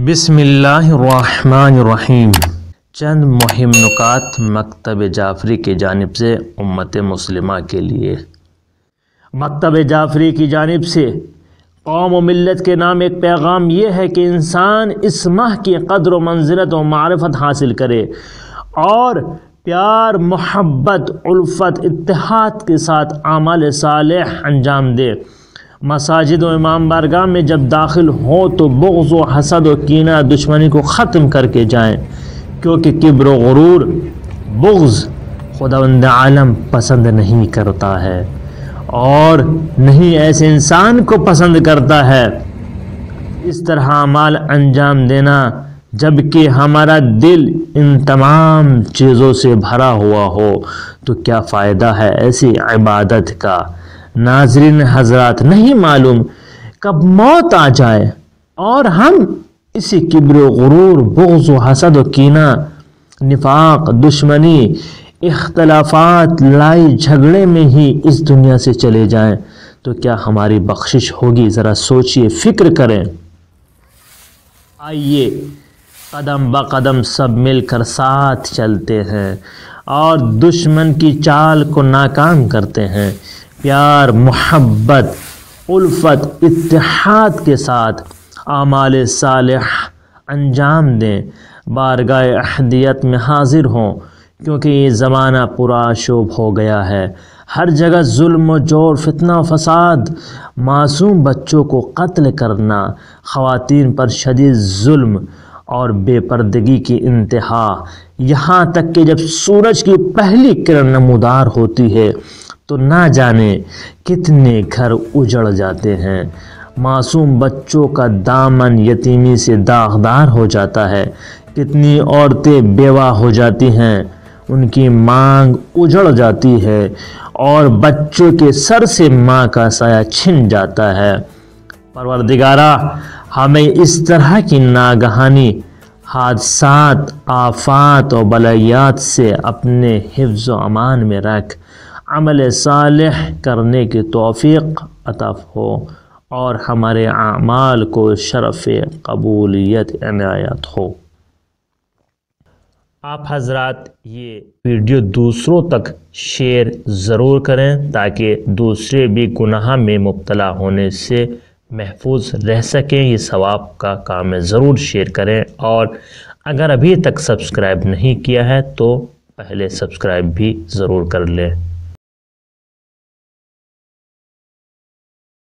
بسم اللہ الرحمن الرحیم۔ چند مہم نکات مکتب جعفری کی جانب سے امت مسلمہ کے لیے۔ مکتب جعفری کی جانب سے قوم و ملت کے نام ایک پیغام یہ ہے کہ انسان اس ماہ کی قدر و منزلت و معرفت حاصل کرے اور پیار، محبت، الفت، اتحاد کے ساتھ اعمال صالح انجام دے۔ مساجد و امام بارگاہ میں جب داخل ہوں تو بغض و حسد و کینہ دشمنی کو ختم کر کے جائیں، کیونکہ کبر و غرور، بغض خداوند عالم پسند نہیں کرتا ہے اور نہیں ایسے انسان کو پسند کرتا ہے۔ اس طرح اعمال انجام دینا جبکہ ہمارا دل ان تمام چیزوں سے بھرا ہوا ہو تو کیا فائدہ ہے ایسی عبادت کا۔ ناظرین حضرات، نہیں معلوم کب موت آ جائے اور ہم اسی کبر و غرور، بغض و حسد و کینہ، نفاق، دشمنی، اختلافات، لڑائی جھگڑے میں ہی اس دنیا سے چلے جائیں تو کیا ہماری بخشش ہوگی؟ ذرا سوچئے، فکر کریں۔ آئیے قدم بقدم سب مل کر ساتھ چلتے ہیں اور دشمن کی چال کو ناکام کرتے ہیں۔ پیار، محبت، الفت، اتحاد کے ساتھ اعمال صالح انجام دیں، بارگاہ احدیت میں حاضر ہوں، کیونکہ یہ زمانہ پرآشوب ہو گیا ہے۔ ہر جگہ ظلم و جور، فتنہ و فساد، معصوم بچوں کو قتل کرنا، خواتین پر شدید ظلم اور بے پردگی کی انتہا، یہاں تک کہ جب سورج کی پہلی کرن نمودار ہوتی ہے تو نہ جانے کتنے گھر اجڑ جاتے ہیں۔ معصوم بچوں کا دامن یتیمی سے داغدار ہو جاتا ہے، کتنی عورتیں بیوہ ہو جاتی ہیں، ان کی مانگ اجڑ جاتی ہے اور بچوں کے سر سے ماں کا سایہ چھن جاتا ہے۔ پروردگارا، ہمیں اس طرح کی ناگہانی حادثات، آفات و بلیات سے اپنے حفظ و امان میں رکھ، عمل صالح کرنے کی توفیق عطا ہو اور ہمارے اعمال کو شرف قبولیت عنایت ہو۔ آپ حضرات یہ ویڈیو دوسروں تک شیئر ضرور کریں تاکہ دوسرے بھی گناہ میں مبتلا ہونے سے محفوظ رہ سکیں۔ یہ ثواب کا کام ہے، ضرور شیئر کریں اور اگر ابھی تک سبسکرائب نہیں کیا ہے تو پہلے سبسکرائب بھی ضرور کر لیں۔